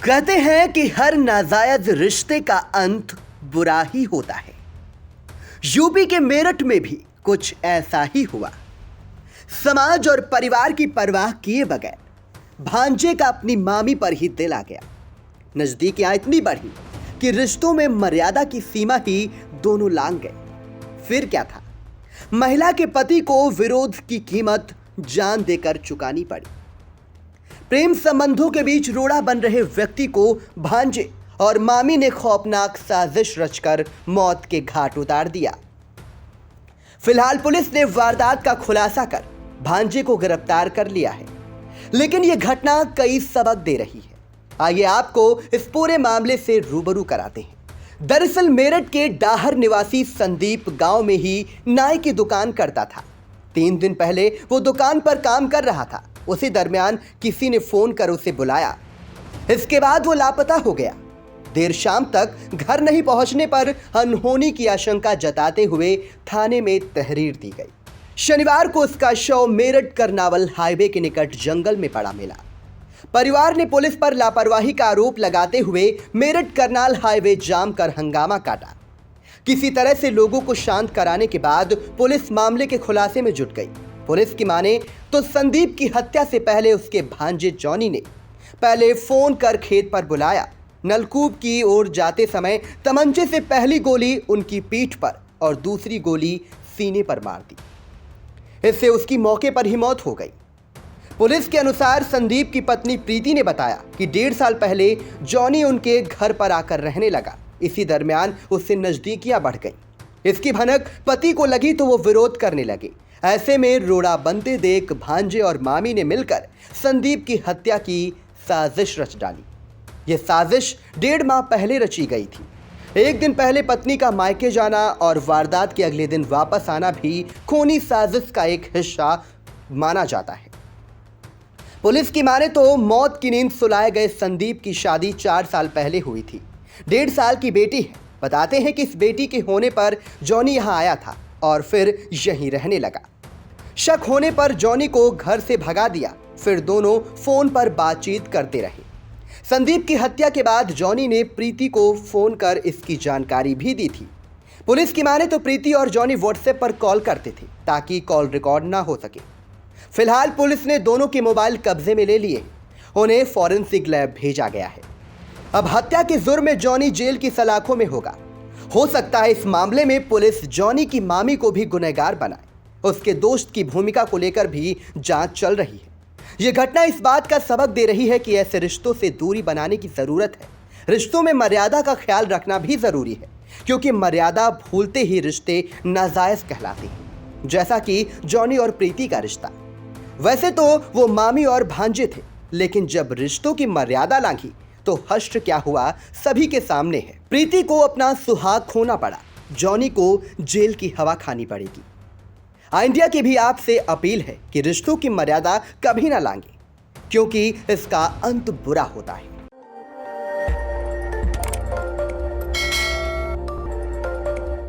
कहते हैं कि हर नाजायज रिश्ते का अंत बुरा ही होता है। यूपी के मेरठ में भी कुछ ऐसा ही हुआ। समाज और परिवार की परवाह किए बगैर भांजे का अपनी मामी पर ही दिल आ गया। नजदीकियां इतनी बढ़ी कि रिश्तों में मर्यादा की सीमा ही दोनों लांघ गए। फिर क्या था, महिला के पति को विरोध की कीमत जान देकर चुकानी पड़ी। प्रेम संबंधों के बीच रोड़ा बन रहे व्यक्ति को भांजे और मामी ने खौफनाक साजिश रचकर मौत के घाट उतार दिया। फिलहाल पुलिस ने वारदात का खुलासा कर भांजे को गिरफ्तार कर लिया है, लेकिन यह घटना कई सबक दे रही है। आइए आपको इस पूरे मामले से रूबरू कराते हैं। दरअसल मेरठ के डाहर निवासी संदीप गांव में ही नाई की दुकान करता था। 3 दिन पहले वो दुकान पर काम कर रहा था। उसी दरमियान किसी ने फोन कर उसे बुलाया। इसके बाद वो लापता हो गया। देर शाम तक घर नहीं पहुंचने पर अनहोनी की आशंका जताते हुए थाने में तहरीर दी गई। शनिवार को उसका शव मेरठ करनावल हाईवे के निकट जंगल में पड़ा मिला। परिवार ने पुलिस पर लापरवाही का आरोप लगाते हुए मेरठ करनाल हाईवे जाम कर हंगामा काटा। किसी तरह से लोगों को शांत कराने के बाद पुलिस मामले के खुलासे में जुट गई। पुलिस की माने तो संदीप की हत्या से पहले उसके भांजे जॉनी ने पहले फोन कर खेत पर बुलाया। नलकूप की ओर जाते समय तमंचे से पहली गोली उनकी पीठ पर और दूसरी गोली सीने पर मार दी। इससे उसकी मौके पर ही मौत हो गई। पुलिस के अनुसार संदीप की पत्नी प्रीति ने बताया कि 1.5 साल पहले जॉनी उनके घर पर आकर रहने लगा। इसी दरमियान उससे नजदीकियां बढ़ गई। इसकी भनक पति को लगी तो वो विरोध करने लगे। ऐसे में रोड़ा बनते देख भांजे और मामी ने मिलकर संदीप की हत्या की साजिश रच डाली। यह साजिश 1.5 माह पहले रची गई थी। 1 दिन पहले पत्नी का मायके जाना और वारदात के अगले दिन वापस आना भी खूनी साजिश का एक हिस्सा माना जाता है। पुलिस की माने तो मौत की नींद सुलाए गए संदीप की शादी 4 साल पहले हुई थी। 1.5 साल की बेटी है। बताते हैं कि इस बेटी के होने पर जॉनी यहां आया था और फिर यहीं रहने लगा। शक होने पर जॉनी को घर से भगा दिया। फिर दोनों फोन पर बातचीत करते रहे। संदीप की हत्या के बाद जॉनी ने प्रीति को फोन कर इसकी जानकारी भी दी थी। पुलिस की माने तो प्रीति और जॉनी व्हाट्सएप पर कॉल करते थे ताकि कॉल रिकॉर्ड ना हो सके। फिलहाल पुलिस ने दोनों के मोबाइल कब्जे में ले लिए। उन्हें फॉरेंसिक लैब भेजा गया है। अब हत्या के जुर्म में जॉनी जेल की सलाखों में होगा। हो सकता है इस मामले में पुलिस जॉनी की मामी को भी गुनहगार बनाए। उसके दोस्त की भूमिका को लेकर भी जांच चल रही है। यह घटना इस बात का सबक दे रही है कि ऐसे रिश्तों से दूरी बनाने की जरूरत है। रिश्तों में मर्यादा का ख्याल रखना भी जरूरी है, क्योंकि मर्यादा भूलते ही रिश्ते नाजायज कहलाते हैं, जैसा कि जॉनी और प्रीति का रिश्ता। वैसे तो वो मामी और भांजे थे, लेकिन जब रिश्तों की मर्यादा लांघी तो हश्र क्या हुआ सभी के सामने है। प्रीति को अपना सुहाग खोना पड़ा, जॉनी को जेल की हवा खानी पड़ेगी। इंडिया की भी आपसे अपील है कि रिश्तों की मर्यादा कभी ना लांघें, क्योंकि इसका अंत बुरा होता है।